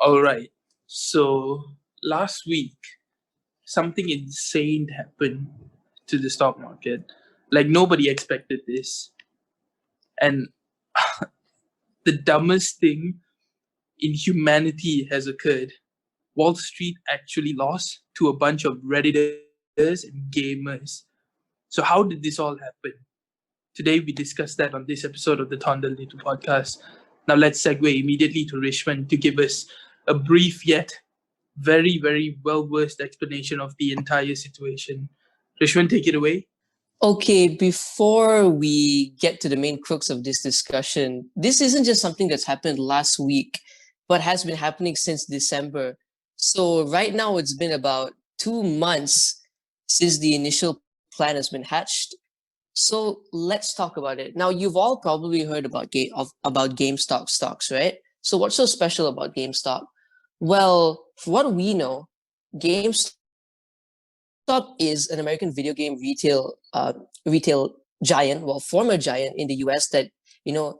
All right. So last week, something insane happened to the stock market. Like nobody expected this. And the dumbest thing in humanity has occurred. Wall Street actually lost to a bunch of Redditors and gamers. So how did this all happen? Today we discuss that on this episode of the Thunder Little podcast. Now let's segue immediately to Rishwan to give us a brief yet very, very well-versed explanation of the entire situation. Rishwan, take it away. Okay, before we get to the main crux of this discussion, this isn't just something that's happened last week, but has been happening since December. So right now it's been about 2 months since the initial plan has been hatched. So let's talk about it. Now, you've all probably heard about GameStop stocks, right? So what's so special about GameStop? Well, for what we know, GameStop is an American video game retail giant, well, former giant in the US that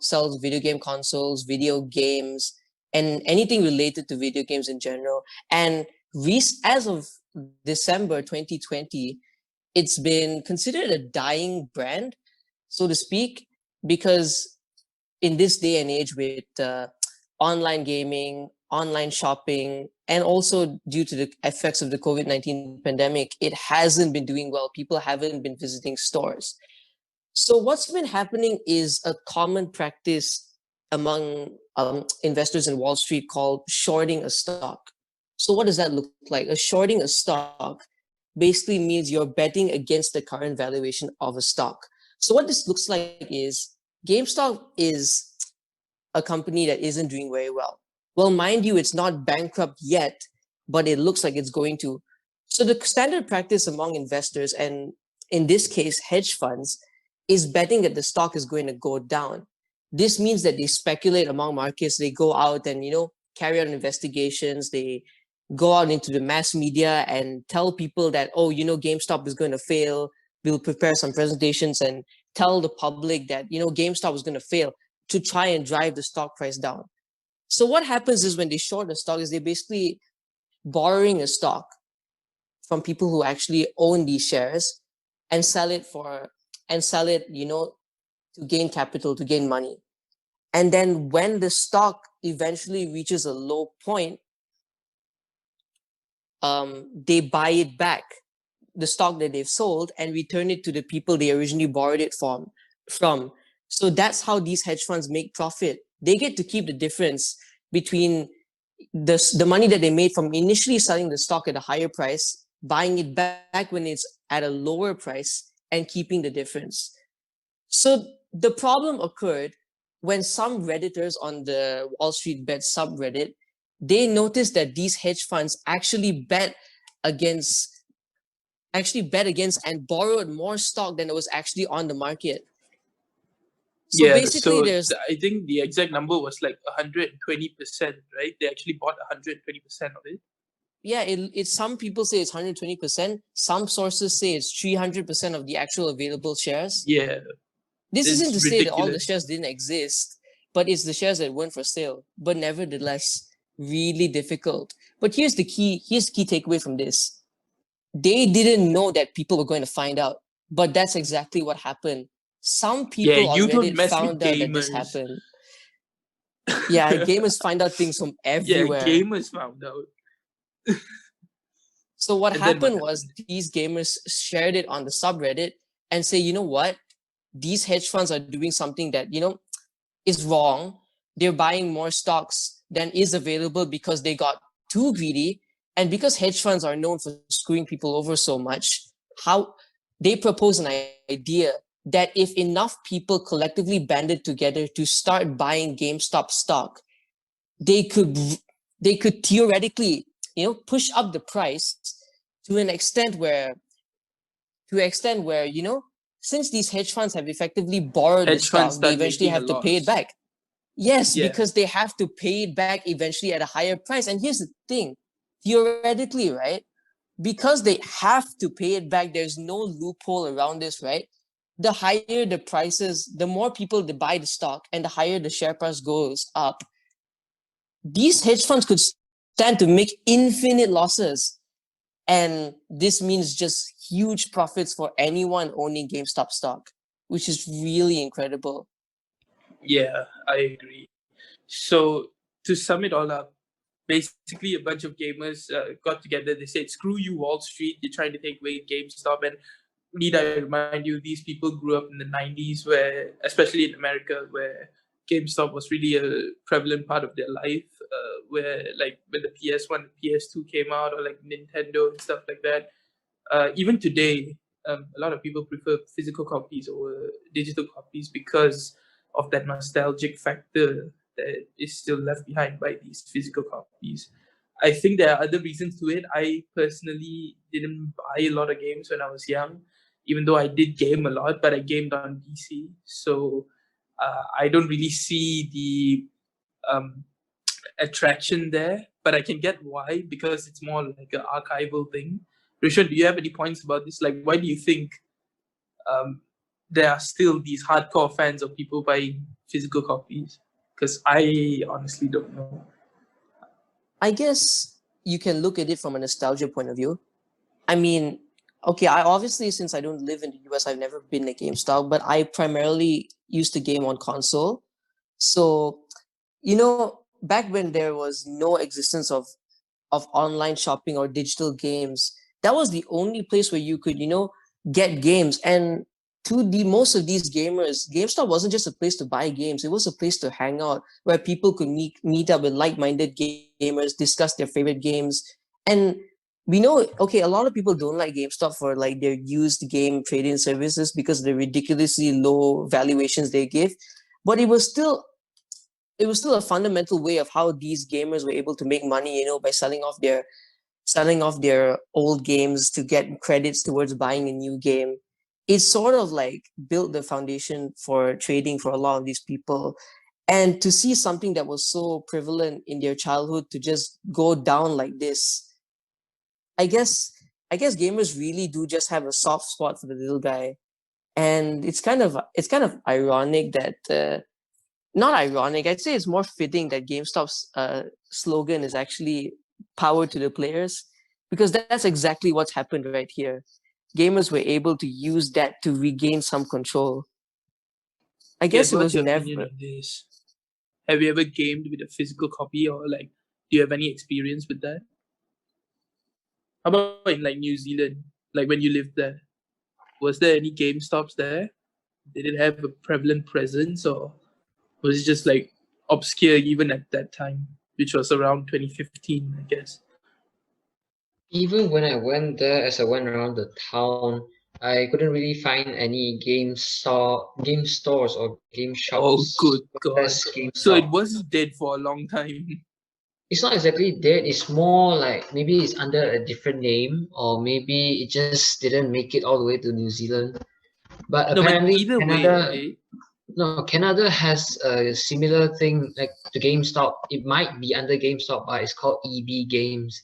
sells video game consoles, video games, and anything related to video games in general. And as of December 2020, it's been considered a dying brand, so to speak, because in this day and age with online gaming, online shopping, and also due to the effects of the COVID-19 pandemic, it hasn't been doing well. People haven't been visiting stores. So what's been happening is a common practice among investors in Wall Street called shorting a stock. So what does that look like? Shorting a stock basically means you're betting against the current valuation of a stock. So what this looks like is GameStop is a company that isn't doing very well. Well, mind you, it's not bankrupt yet, but it looks like it's going to. So the standard practice among investors, and in this case, hedge funds, is betting that the stock is going to go down. This means that they speculate among markets. They go out and, carry out investigations. They go out into the mass media and tell people that, GameStop is going to fail. We'll prepare some presentations and tell the public that, GameStop is going to fail to try and drive the stock price down. So what happens is when they short a stock is they're basically borrowing a stock from people who actually own these shares and sell it, to gain capital, to gain money. And then when the stock eventually reaches a low point, they buy it back, the stock that they've sold, and return it to the people they originally borrowed it from. So that's how these hedge funds make profit. They get to keep the difference between the money that they made from initially selling the stock at a higher price, buying it back when it's at a lower price, and keeping the difference. So the problem occurred when some Redditors on the Wall Street Bet subreddit, they noticed that these hedge funds actually bet against and borrowed more stock than it was actually on the market. So basically, I think the exact number was like 120%, right? They actually bought 120% of it. Yeah, it's some people say it's 120%. Some sources say it's 300% of the actual available shares. Yeah. This isn't to say that all the shares didn't exist, but it's the shares that weren't for sale. But nevertheless, really difficult. But here's the key takeaway from this. They didn't know that people were going to find out, but that's exactly what happened. Some people on Reddit found out that this happened. Yeah, gamers find out things from everywhere. Yeah, gamers found out. So what happened was these gamers shared it on the subreddit and say, you know what? These hedge funds are doing something that, is wrong. They're buying more stocks than is available because they got too greedy. And because hedge funds are known for screwing people over so much, how they propose an idea that if enough people collectively banded together to start buying GameStop stock, they could theoretically, push up the price to an extent where, since these hedge funds have effectively borrowed the stock, they eventually have to pay it back. Yes, because they have to pay it back eventually at a higher price. And here's the thing, theoretically, right? Because they have to pay it back, there's no loophole around this, right? The higher the prices, the more people they buy the stock and the higher the share price goes up. These hedge funds could stand to make infinite losses. And this means just huge profits for anyone owning GameStop stock, which is really incredible. Yeah, I agree. So to sum it all up, basically a bunch of gamers got together. They said, "Screw you, Wall Street! You're trying to take away GameStop." And need I remind you, these people grew up in the '90s, where, especially in America, where GameStop was really a prevalent part of their life. Where like when the PS1, PS2 came out, or like Nintendo and stuff like that. Even today, a lot of people prefer physical copies over digital copies because of that nostalgic factor that is still left behind by these physical copies. I think there are other reasons to it. I personally didn't buy a lot of games when I was young, even though I did game a lot, but I gamed on PC. So I don't really see the attraction there, but I can get why, because it's more like an archival thing. Rishan, do you have any points about this? Like, why do you think um, there are still these hardcore fans of people buying physical copies? Because I honestly don't know. I guess you can look at it from a nostalgia point of view. I mean, okay, I obviously, since I don't live in the US, I've never been a GameStop, but I primarily used to game on console. So, back when there was no existence of online shopping or digital games, that was the only place where you could, get games. And to the most of these gamers, GameStop wasn't just a place to buy games, it was a place to hang out where people could meet up with like-minded gamers, discuss their favorite games. And we know, okay, a lot of people don't like GameStop for like their used game trading services because of the ridiculously low valuations they give. But it was still a fundamental way of how these gamers were able to make money, by selling off their old games to get credits towards buying a new game. It sort of like built the foundation for trading for a lot of these people. And to see something that was so prevalent in their childhood to just go down like this, I guess I guess gamers really do just have a soft spot for the little guy. And it's kind of ironic that not ironic. I'd say it's more fitting that GameStop's slogan is actually "power to the players," because that's exactly what's happened right here. Gamers were able to use that to regain some control. I Yeah, guess it what's was your opinion never. on this? Have you ever gamed with a physical copy, or like, do you have any experience with that? How about in like New Zealand, like when you lived there? Was there any GameStops there? Did it have a prevalent presence, or was it just like obscure even at that time, which was around 2015, I guess? Even when I went there, as I went around the town, I couldn't really find any game stores or game Oh, shops good God. as So it GameStop. was dead for a long time. It's not exactly dead. It's more like maybe it's under a different name, or maybe it just didn't make it all the way to New Zealand. But No, but apparently, either way, right? Canada has a similar thing like to GameStop. It might be under GameStop, but it's called EB Games.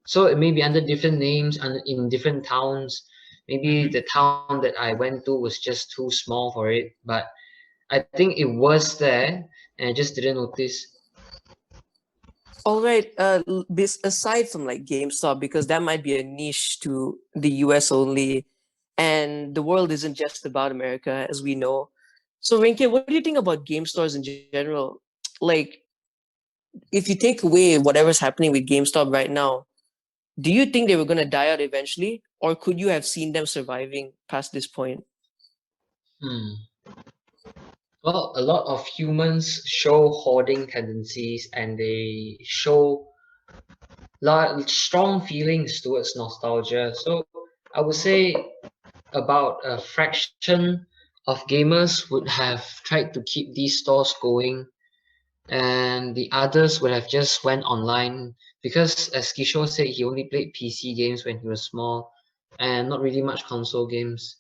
So it may be under different names and in different towns. Maybe Mm-hmm. the town that I went to was just too small for it, but I think it was there and I just didn't notice. All right. This aside from like GameStop, because that might be a niche to the US only, and the world isn't just about America, as we know. So, Rinke, what do you think about game stores in general? Like, if you take away whatever's happening with GameStop right now, do you think they were going to die out eventually, or could you have seen them surviving past this point? Hmm. Well, a lot of humans show hoarding tendencies and they show strong feelings towards nostalgia. So I would say about a fraction of gamers would have tried to keep these stores going and the others would have just went online because as Kishore said he only played PC games when he was small and not really much console games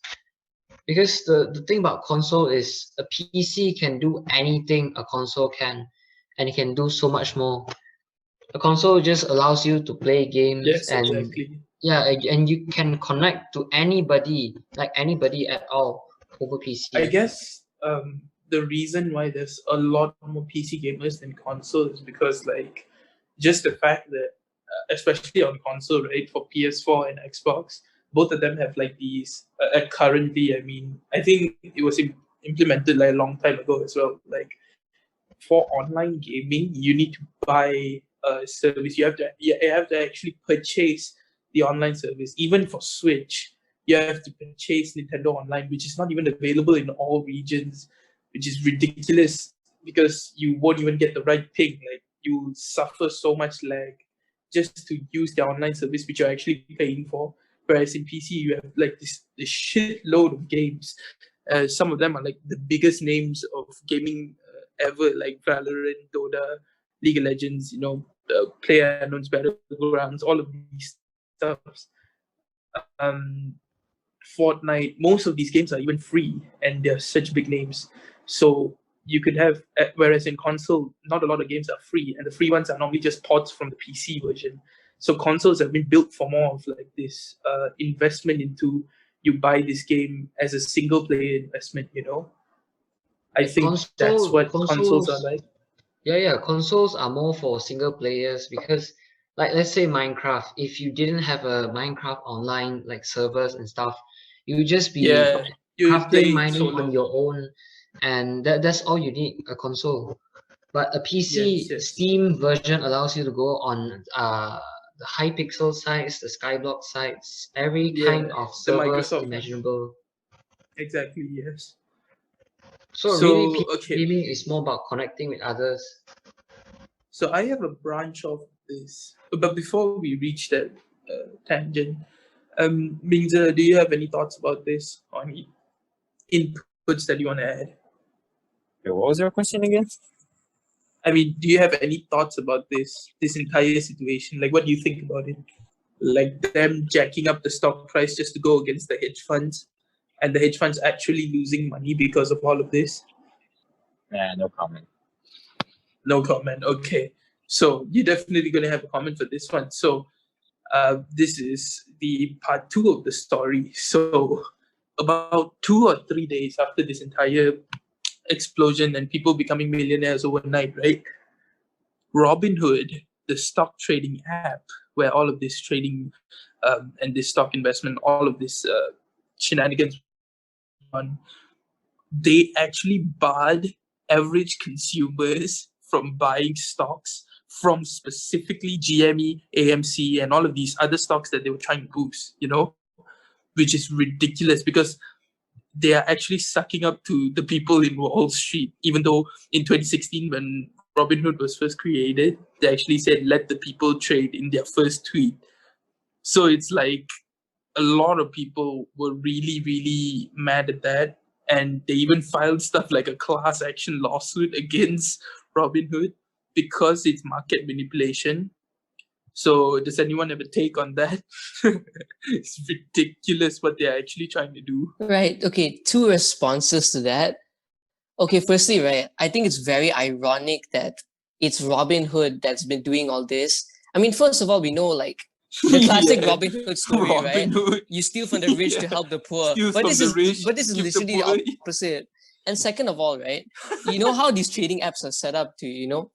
because the thing about console is a PC can do anything a console can and it can do so much more. A console just allows you to play games Yes, and exactly. yeah and you can connect to anybody like anybody at all over I PC. guess the reason why there's a lot more PC gamers than console is because, like, just the fact that, especially on console, right, for PS4 and Xbox, both of them have like these. Currently, I mean, I think it was implemented like a long time ago as well. Like for online gaming, you need to buy a service. You have to actually purchase the online service. Even for Switch, you have to purchase Nintendo Online, which is not even available in all regions, which is ridiculous because you won't even get the right ping. Like you suffer so much lag just to use the online service, which you're actually paying for. Whereas in PC, you have like this shitload of games. Some of them are like the biggest names of gaming ever, like Valorant, Dota, League of Legends, PlayerUnknown's Battlegrounds, all of these stuffs. Um, Fortnite, most of these games are even free, and they're such big names. So you could have, whereas in console, not a lot of games are free, and the free ones are normally just ports from the PC version. So consoles have been built for more of like this investment into you buy this game as a single player investment. I think that's what consoles are Consoles. like. Yeah, consoles are more for single players because, like, let's say Minecraft. If you didn't have a Minecraft online like servers and stuff, you would just be Yeah, you crafting, play it mining on solo. your own, and that's all you need, a console. But a Yes, PC yes. Steam version allows you to go on the high pixel sites, the skyblock sites, every kind Yeah, of the servers Microsoft one. imaginable. Exactly, yes. So really, So, PC okay. gaming is more about connecting with others. So I have a branch of this. But before we reach that tangent, Mingza, do you have any thoughts about this or any inputs that you want to add? Okay, what was your question again? I mean, do you have any thoughts about this entire situation? Like, what do you think about it? Like them jacking up the stock price just to go against the hedge funds, and the hedge funds actually losing money because of all of this? Nah, no comment. No comment. Okay. So you're definitely going to have a comment for this one. So this is the part two of the story. So about 2 or 3 days after this entire explosion and people becoming millionaires overnight, right? Robinhood, the stock trading app, where all of this trading and this stock investment, all of this shenanigans on, they actually barred average consumers from buying stocks from specifically GME, AMC, and all of these other stocks that they were trying to boost, which is ridiculous because they are actually sucking up to the people in Wall Street, even though in 2016, when Robinhood was first created, they actually said, let the people trade in their first tweet. So it's like a lot of people were really, really mad at that. And they even filed stuff like a class action lawsuit against Robinhood because it's market manipulation. So does anyone have a take on that? It's ridiculous what they're actually trying to do. Right. Okay. Two responses to that. Okay. Firstly, right, I think it's very ironic that it's Robin Hood that's been doing all this. I mean, first of all, we know like the classic Yeah. Robin Hood story, Robin right? Hood. You steal from the rich to Yeah. help the poor. Steals But from this the is rich, but this is give the literally poor. the opposite. And second of all, right, you know how these trading apps are set up to,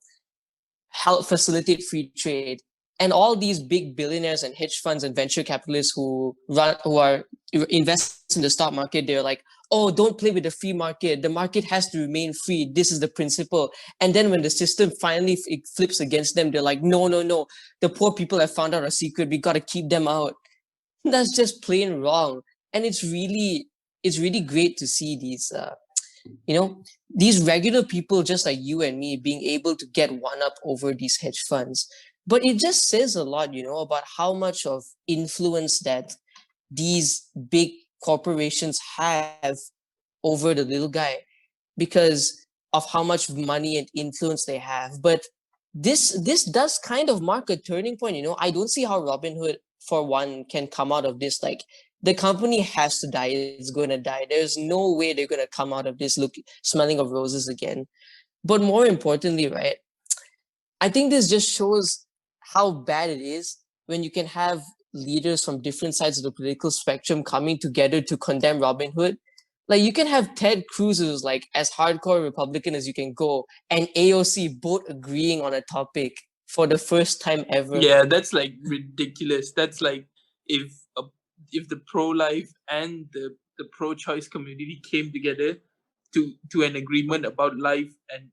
help facilitate free trade. And all these big billionaires and hedge funds and venture capitalists who invest in the stock market, they're like, oh, don't play with the free market. The market has to remain free. This is the principle. And then when the system finally flips against them, they're like, no, no, no. The poor people have found out our secret. We got to keep them out. That's just plain wrong. And it's really great to see these regular people just like you and me being able to get one up over these hedge funds. But it just says a lot, about how much of influence that these big corporations have over the little guy because of how much money and influence they have. But this does kind of mark a turning point. I don't see how Robinhood, for one, can come out of this. Like the company has to die. It's going to die. There's no way they're going to come out of this smelling of roses again. But more importantly, right, I think this just shows how bad it is when you can have leaders from different sides of the political spectrum coming together to condemn Robinhood. Like you can have Ted Cruz, who's like as hardcore Republican as you can go, and AOC both agreeing on a topic. for the first time ever. Yeah, that's like ridiculous. That's like if the pro-life and the pro-choice community came together to an agreement about life and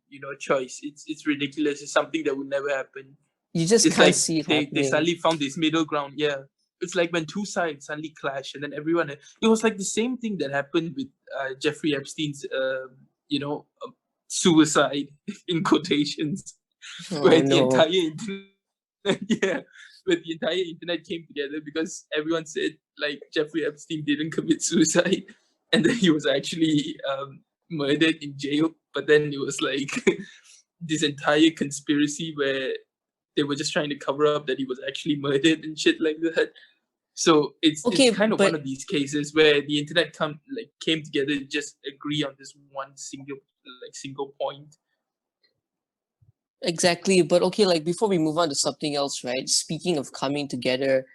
choice. It's ridiculous. It's something that would never happen. You just It's can't like see it they happening. suddenly found this middle ground. Yeah, it's like when two sides suddenly clash, and then everyone. It was like the same thing that happened with Jeffrey Epstein's, suicide in quotations, where the no. entire internet, yeah, where the entire internet came together because everyone said like Jeffrey Epstein didn't commit suicide, and then he was actually murdered in jail. But then it was like this entire conspiracy where they were just trying to cover up that he was actually murdered and shit like that. So it's Okay, kind of but one of these cases where the internet came together to just agree on this one single point. exactly. But okay, like before we move on to something else, right? Speaking of coming together,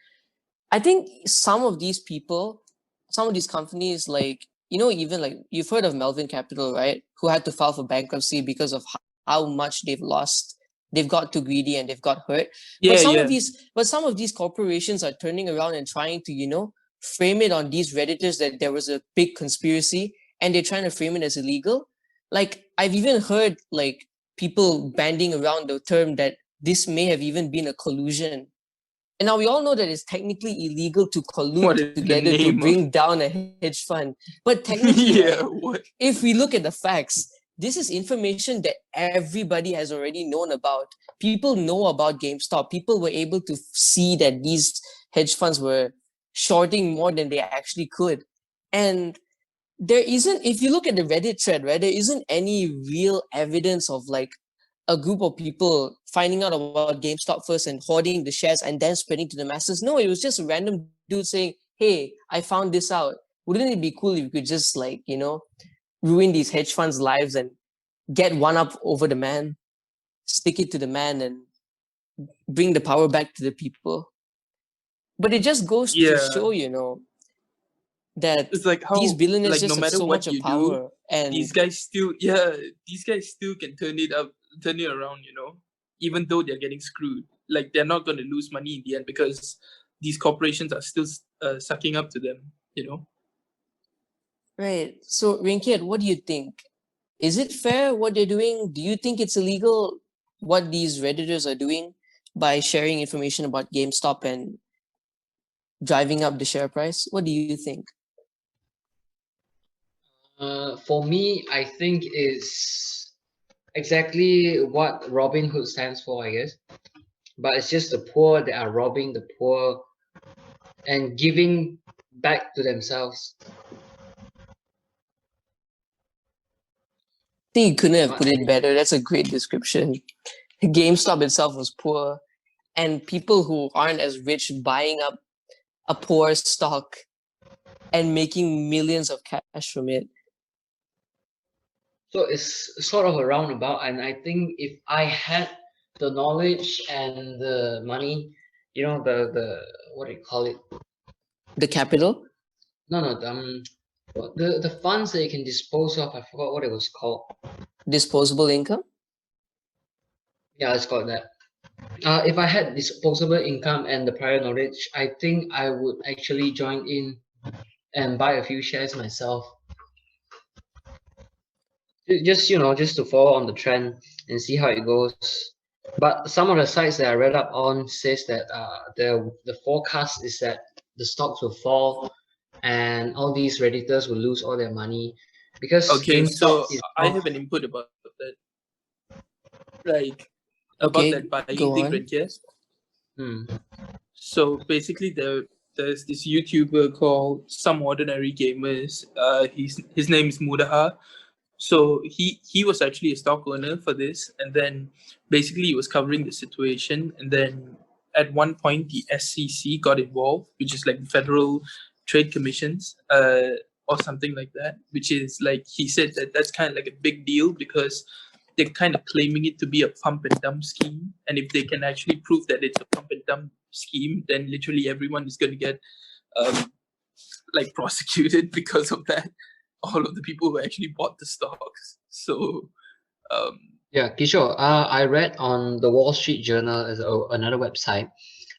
I think some of these people, some of these companies, like, even like you've heard of Melvin Capital, right? Who had to file for bankruptcy because of how much they've lost. They've got too greedy and they've got hurt. Yeah, yeah. But some of these corporations are turning around and trying to, frame it on these Redditors that there was a big conspiracy and they're trying to frame it as illegal. Like, I've even heard like people banding around the term that this may have even been a collusion. And now we all know that it's technically illegal to What collude is the together to name of- bring down a hedge fund. But technically, Yeah, right, what? if we look at the facts, this is information that everybody has already known about. People know about GameStop. People were able to see that these hedge funds were shorting more than they actually could. And there isn't, if you look at the Reddit thread, right, there isn't any real evidence of like a group of people finding out about GameStop first and hoarding the shares and then spreading to the masses. No, it was just a random dude saying, hey, I found this out. Wouldn't it be cool if you could just like, ruin these hedge funds' lives and get one up over the man, stick it to the man and bring the power back to the people? But it just goes to Yeah. show, that It's like how these billionaires like just no have matter so what much of you power. do, And these guys still can turn it around, even though they're getting screwed. Like they're not going to lose money in the end because these corporations are still sucking up to them. right. So, Ren Keat, what do you think? Is it fair what they're doing? Do you think it's illegal what these Redditors are doing by sharing information about GameStop and driving up the share price? What do you think? For me, I think it's exactly what Robin Hood stands for, I guess. But it's just the poor that are robbing the poor and giving back to themselves. I think you couldn't have What put I it mean- better. That's a great description. GameStop itself was poor, and people who aren't as rich buying up a poor stock and making millions of cash from it. So it's sort of a roundabout, and I think if I had the knowledge and the money, the what do you call it? The capital, No, the funds that you can dispose of. I forgot what it was called. disposable income. Yeah, it's called that. If I had disposable income and the prior knowledge, I think I would actually join in and buy a few shares myself. Just to follow on the trend and see how it goes. But some of the sites that I read up on says that the forecast is that the stocks will fall and all these Redditors will lose all their money because Okay, so GameStop is I off. have an input about that. Like about Okay, that buying go thing, on. right here. Hmm. So basically, there's this YouTuber called Some Ordinary Gamers. His name is Mudaha. So he was actually a stock owner for this, and then basically he was covering the situation, and then at one point the SEC got involved, which is like Federal Trade Commissions, or something like that. Which is like he said that's kind of like a big deal because they're kind of claiming it to be a pump and dump scheme, and if they can actually prove that it's a pump and dump scheme, then literally everyone is going to get like prosecuted because of that. All of the people who actually bought the stocks. So Yeah, Kishore, I read on the Wall Street Journal as another website,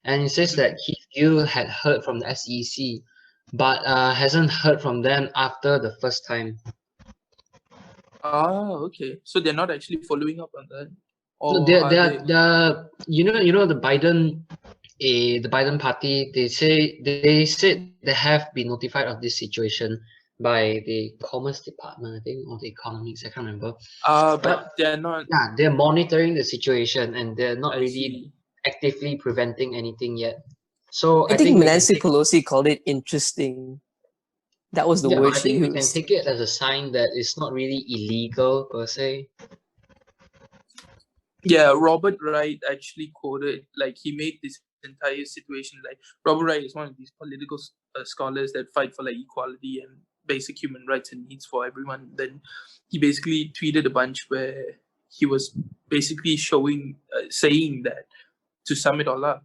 and it says that you had heard from the SEC, but hasn't heard from them after the first time. Ah, okay. So they're not actually following up on that, No, or are they? the Biden party. They said they have been notified of this situation by the Commerce Department, I think, or the Economics. I can't remember. But they're not. Yeah, they're monitoring the situation and they're not I really see. actively preventing anything yet. So I I think think we can Nancy take, Pelosi called it interesting. That was the yeah, but word I she think we can used. take it as a sign that it's not really illegal per se. Yeah, Robert Wright actually quoted, like, he made this entire situation, like, Robert Wright is one of these political scholars that fight for like equality and basic human rights and needs for everyone. Then he basically tweeted a bunch where he was basically saying that, to sum it all up,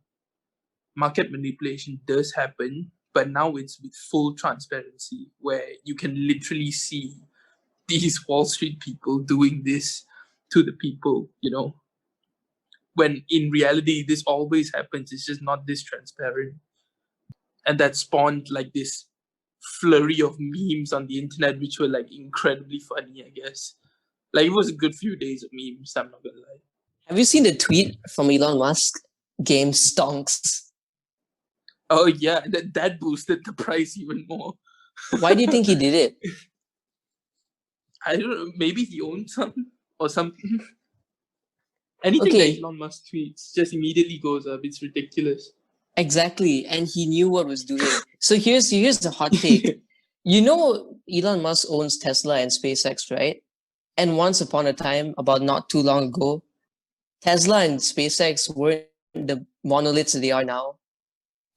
market manipulation does happen, but now it's with full transparency, where you can literally see these Wall Street people doing this to the people, when in reality this always happens. It's just not this transparent. And that spawned like this flurry of memes on the internet, which were like incredibly funny, I guess. Like, it was a good few days of memes, I'm not gonna lie. Have you seen the tweet from Elon Musk? GameStonks. Oh yeah, that boosted the price even more. Why do you think he did it? I don't know, maybe he owns some or something. Anything that Okay, Elon Musk tweets just immediately goes up. It's ridiculous. exactly. And he knew what was doing. So here's the hot take. You know Elon Musk owns Tesla and SpaceX, right? And once upon a time, about not too long ago, Tesla and SpaceX weren't the monoliths that they are now.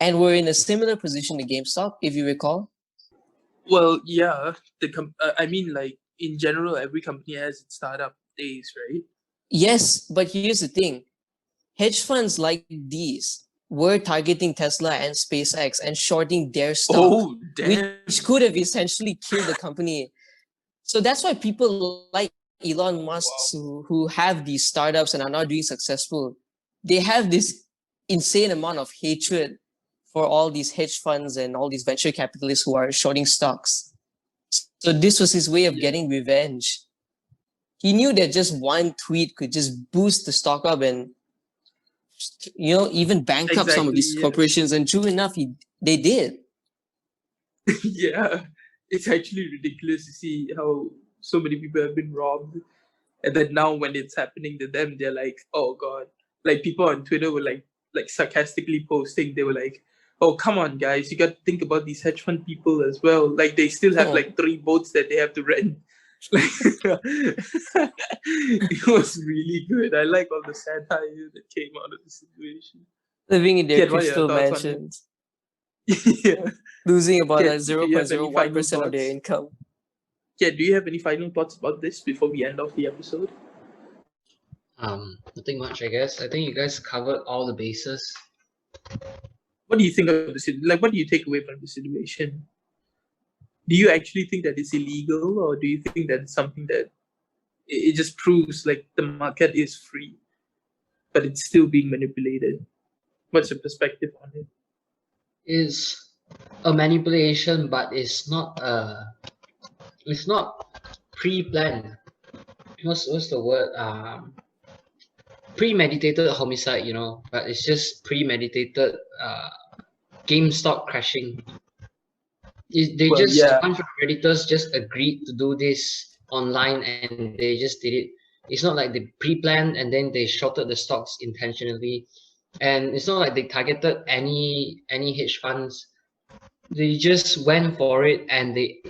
And we're in a similar position to GameStop, if you recall. Well, yeah, I mean, like, in general, every company has its startup days, right? Yes, but here's the thing. Hedge funds like these were targeting Tesla and SpaceX and shorting their stock, Oh, damn. which could have essentially killed the company. So that's why people like Elon Musk who have these startups and are not doing successful, they have this insane amount of hatred for all these hedge funds and all these venture capitalists who are shorting stocks. So this was his way of getting revenge. He knew that just one tweet could just boost the stock up and even bankrupt some of Exactly, these yeah. corporations. And true enough, they did. Yeah, it's actually ridiculous to see how so many people have been robbed. And then now when it's happening to them, they're like, oh God. Like, people on Twitter were like sarcastically posting, they were like, oh, come on, guys, you got to think about these hedge fund people as well. Like, they still have like 3 boats that they have to rent. Like, it was really good. I like all the satire that came out of the situation. Living in their Kiet, what are your crystal thoughts on it? mansions, Yeah. losing about Kiet, do you have any final 0.01% of their thoughts? income. Yeah, do you have any final thoughts about this before we end off the episode? Nothing much, I guess. I think you guys covered all the bases. What do you think of the situation? Like, what do you take away from the situation? Do you actually think that it's illegal, or do you think that it's something that it just proves like the market is free, but it's still being manipulated? What's your perspective on it? It's a manipulation, but it's not pre-planned. What's the word? Premeditated homicide, but it's just premeditated GameStop crashing. Well, A yeah, bunch of Redditors just agreed to do this online and they just did it. It's not like they pre-planned and then they shorted the stocks intentionally. And it's not like they targeted any hedge funds. They just went for it and they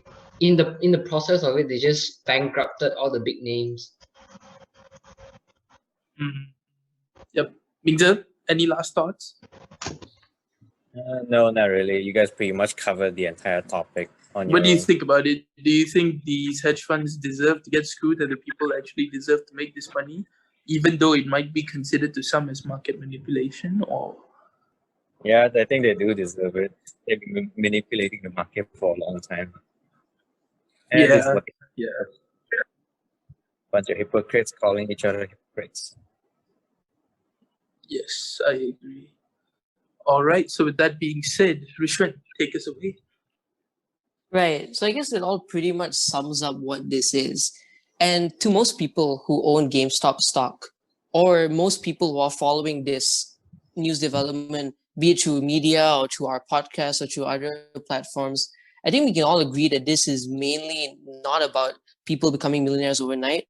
in the process of it they just bankrupted all the big names. Yep. Mingzhe, any last thoughts? No, not really. You guys pretty much covered the entire topic on What your do you own. think about it? Do you think these hedge funds deserve to get screwed, and the people actually deserve to make this money, even though it might be considered to some as market manipulation? Or Yeah, I think they do deserve it. They've been manipulating the market for a long time. And it's yeah, like, yeah. bunch of hypocrites calling each other hypocrites. Yes, I agree. All right. So with that being said, Rishwan, take us away. Right. So I guess it all pretty much sums up what this is. And to most people who own GameStop stock, or most people who are following this news development, be it through media or through our podcast or through other platforms, I think we can all agree that this is mainly not about people becoming millionaires overnight,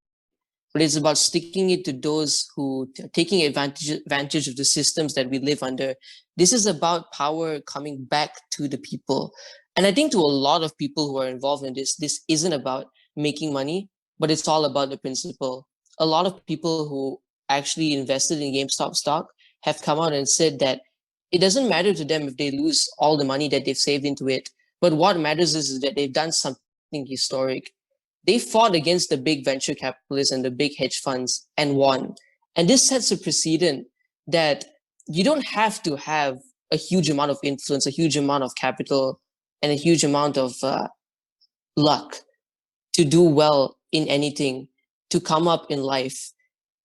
but it's about sticking it to those who taking advantage of the systems that we live under. This is about power coming back to the people. And I think to a lot of people who are involved in this isn't about making money, but it's all about the principle. A lot of people who actually invested in GameStop stock have come out and said that it doesn't matter to them if they lose all the money that they've saved into it. But what matters is that they've done something historic. They fought against the big venture capitalists and the big hedge funds and won. And this sets a precedent that you don't have to have a huge amount of influence, a huge amount of capital, and a huge amount of luck to do well in anything, to come up in life.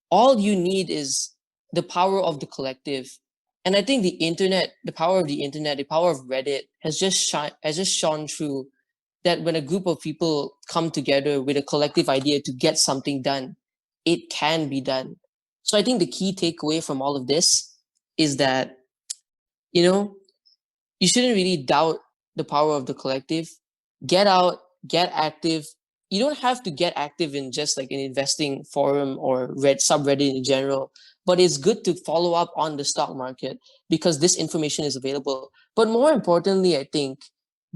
All you need is the power of the collective. And I think the internet, the power of the internet, the power of Reddit has just shone through that when a group of people come together with a collective idea to get something done, it can be done. So I think the key takeaway from all of this is that, you know, you shouldn't really doubt the power of the collective. Get out, get active. You don't have to get active in just like an investing forum or subreddit in general, but it's good to follow up on the stock market because this information is available. But more importantly, I think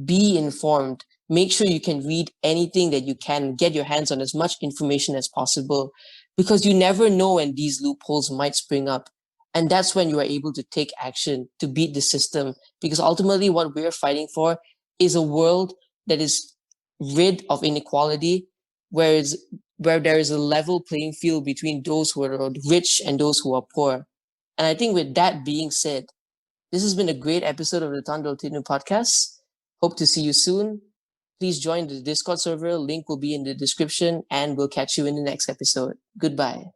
be informed. Make sure you can read anything that you can, get your hands on as much information as possible, because you never know when these loopholes might spring up. And that's when you are able to take action to beat the system. Because ultimately, what we're fighting for is a world that is rid of inequality, where there is a level playing field between those who are rich and those who are poor. And I think with that being said, this has been a great episode of the Tandil Tinu podcast. Hope to see you soon. Please join the Discord server. Link will be in the description, and we'll catch you in the next episode. Goodbye.